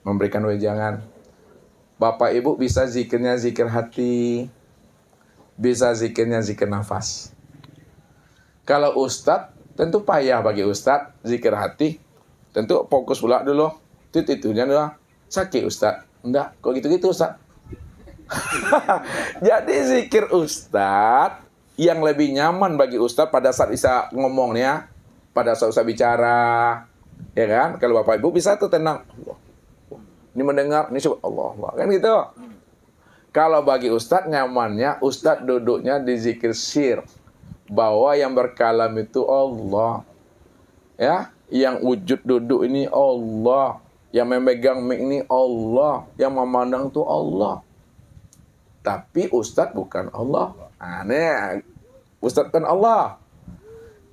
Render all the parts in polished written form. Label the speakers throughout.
Speaker 1: memberikan wejangan. Bapak Ibu bisa zikirnya zikir hati, bisa zikirnya zikir nafas. Kalau Ustadz, tentu payah bagi Ustadz zikir hati. Tentu fokus pula dulu. Itunya dulu. Sakit Ustadz. Enggak, kok gitu-gitu Ustadz. Jadi zikir Ustadz yang lebih nyaman bagi Ustadz pada saat bisa ngomongnya, pada saat Ustadz bicara, ya kan? Kalau Bapak Ibu bisa tuh tenang. Ini mendengar, ini coba Allah, kan gitu. Kalau bagi Ustadz nyamannya, Ustadz duduknya di zikir sir, bahwa yang berkalam itu Allah, ya, yang wujud duduk ini Allah, yang memegang mic ini Allah, yang memandang itu Allah. Tapi Ustadz bukan Allah. Aneh, Ustadz kan Allah.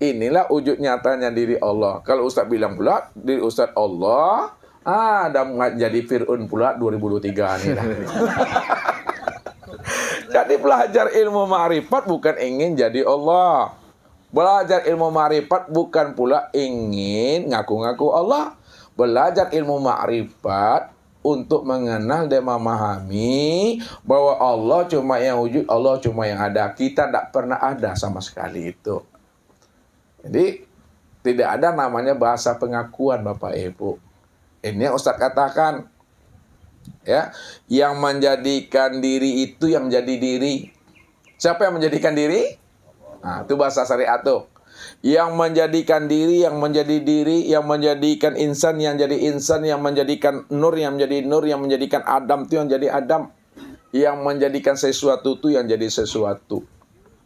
Speaker 1: Inilah wujud nyatanya diri Allah. Kalau Ustadz bilang pula diri Ustadz Allah, ada jadi Fir'aun pula 2023 nih. Jadi belajar ilmu ma'rifat bukan ingin jadi Allah. Belajar ilmu ma'rifat bukan pula ingin ngaku-ngaku Allah. Belajar ilmu ma'rifat untuk mengenal dan memahami bahwa Allah cuma yang wujud, Allah cuma yang ada. Kita tidak pernah ada sama sekali itu. Jadi tidak ada namanya bahasa pengakuan Bapak Ibu. Ini yang Ustadz katakan, ya, yang menjadikan diri itu yang menjadi diri. Siapa yang menjadikan diri? Nah, itu bahasa syariat tuh. Yang menjadikan diri, yang menjadi diri, yang menjadikan insan, yang jadi insan, yang menjadikan nur, yang menjadi nur, yang menjadikan Adam itu yang jadi Adam, yang menjadikan sesuatu itu yang jadi sesuatu.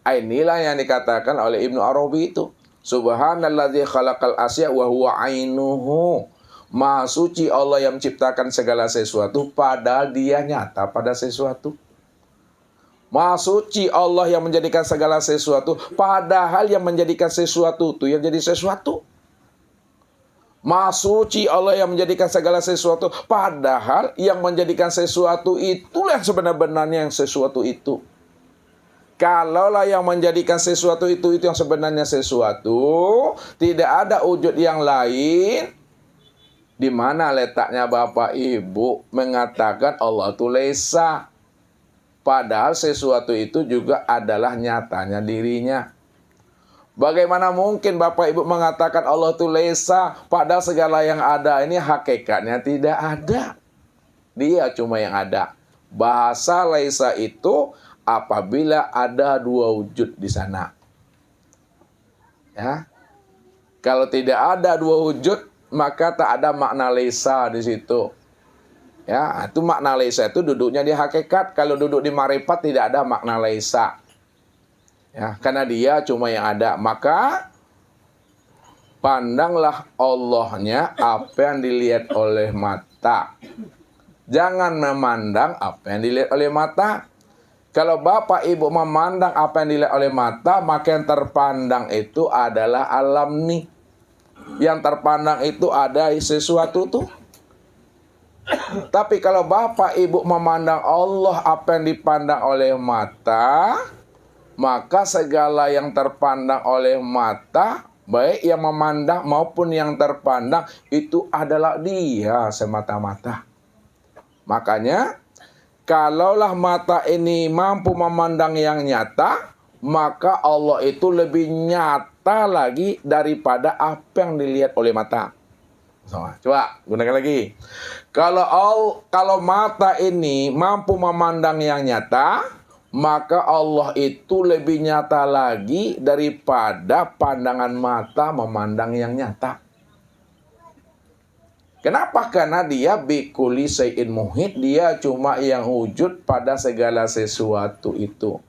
Speaker 1: Inilah yang dikatakan oleh Ibnu Arabi itu. Subhanalladzi khalaqal asya wa huwa ainuhu. Maha suci Allah yang menciptakan segala sesuatu padahal dia nyata pada sesuatu. Maha suci Allah yang menjadikan segala sesuatu padahal yang menjadikan sesuatu itu yang jadi sesuatu. Maha suci Allah yang menjadikan segala sesuatu padahal yang menjadikan sesuatu itulah yang sebenarnya yang sesuatu itu. Kalaulah yang menjadikan sesuatu itu yang sebenarnya sesuatu, tidak ada wujud yang lain. Di mana letaknya Bapak Ibu mengatakan Allah itu lesa. Padahal sesuatu itu juga adalah nyatanya dirinya. Bagaimana mungkin Bapak Ibu mengatakan Allah itu lesa, padahal segala yang ada ini hakikatnya tidak ada. Dia cuma yang ada. Bahasa lesa itu apabila ada dua wujud di sana. Ya. Kalau tidak ada dua wujud, maka tak ada makna lesa di situ. Ya, itu makna lesa itu duduknya di hakikat. Kalau duduk di marifat tidak ada makna lesa. Ya, karena dia cuma yang ada. Maka pandanglah Allahnya apa yang dilihat oleh mata. Jangan memandang apa yang dilihat oleh mata. Kalau Bapak Ibu memandang apa yang dilihat oleh mata, maka yang terpandang itu adalah alam nih. Yang terpandang itu ada sesuatu tuh. Tapi kalau Bapak Ibu memandang Allah apa yang dipandang oleh mata, maka segala yang terpandang oleh mata, baik yang memandang maupun yang terpandang, itu adalah dia semata-mata. Makanya, kalaulah mata ini mampu memandang yang nyata, maka Allah itu lebih nyata lagi daripada apa yang dilihat oleh mata. Coba gunakan lagi. Kalau mata ini mampu memandang yang nyata, maka Allah itu lebih nyata lagi daripada pandangan mata memandang yang nyata. Kenapa? Karena dia bikuli sayin muhit, dia cuma yang wujud pada segala sesuatu itu.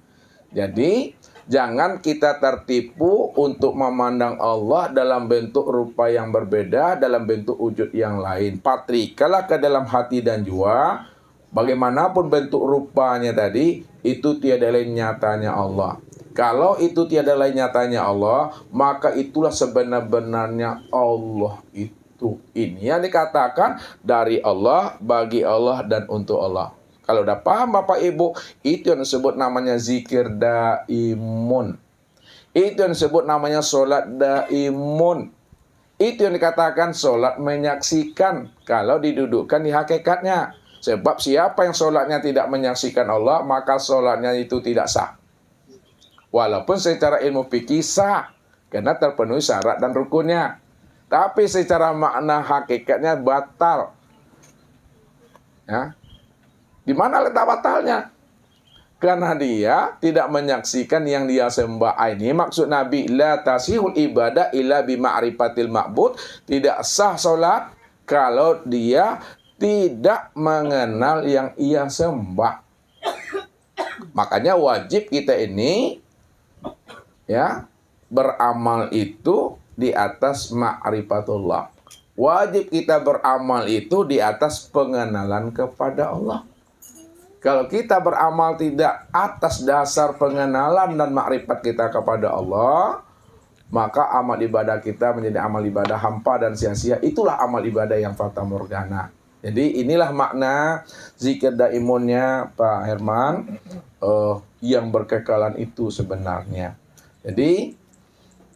Speaker 1: Jadi jangan kita tertipu untuk memandang Allah dalam bentuk rupa yang berbeda, dalam bentuk wujud yang lain. Patrikalah ke dalam hati dan jiwa, bagaimanapun bentuk rupanya tadi, itu tiada lain nyatanya Allah. Kalau itu tiada lain nyatanya Allah, maka itulah sebenar-benarnya Allah itu. Ini yang dikatakan dari Allah, bagi Allah, dan untuk Allah. Kalau udah paham Bapak Ibu, itu yang disebut namanya zikir daimun. Itu yang disebut namanya sholat daimun. Itu yang dikatakan sholat menyaksikan kalau didudukkan di hakikatnya. Sebab siapa yang sholatnya tidak menyaksikan Allah, maka sholatnya itu tidak sah. Walaupun secara ilmu fikih sah, karena terpenuhi syarat dan rukunnya. Tapi secara makna hakikatnya batal. Ya. Di mana letak batalnya? Karena dia tidak menyaksikan yang dia sembah. Ini maksud Nabi, la tasihul ibadah illa bima'rifatil ma'bud. Tidak sah solat kalau dia tidak mengenal yang ia sembah. Makanya wajib kita ini ya beramal itu di atas ma'rifatullah. Wajib kita beramal itu di atas pengenalan kepada Allah. Kalau kita beramal tidak atas dasar pengenalan dan makrifat kita kepada Allah, maka amal ibadah kita menjadi amal ibadah hampa dan sia-sia. Itulah amal ibadah yang fata morgana. Jadi inilah makna zikir daimunnya Pak Herman, yang berkekalan itu sebenarnya. Jadi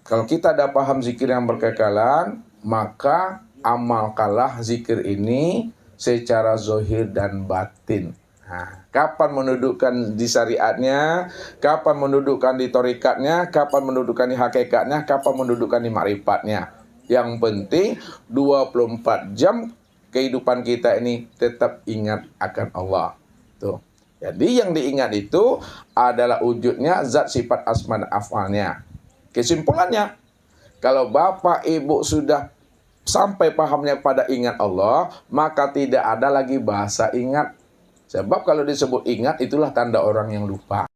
Speaker 1: kalau kita ada paham zikir yang berkekalan, maka amalkanlah zikir ini secara zohir dan batin. Nah, kapan mendudukkan di syariatnya, kapan mendudukkan di torikatnya, kapan mendudukkan di hakikatnya, kapan mendudukkan di makrifatnya. Yang penting 24 jam kehidupan kita ini tetap ingat akan Allah. Tuh. Jadi yang diingat itu adalah wujudnya zat sifat asma dan af'alnya. Kesimpulannya, kalau Bapak Ibu sudah sampai pahamnya pada ingat Allah, maka tidak ada lagi bahasa ingat. Sebab kalau disebut ingat, itulah tanda orang yang lupa.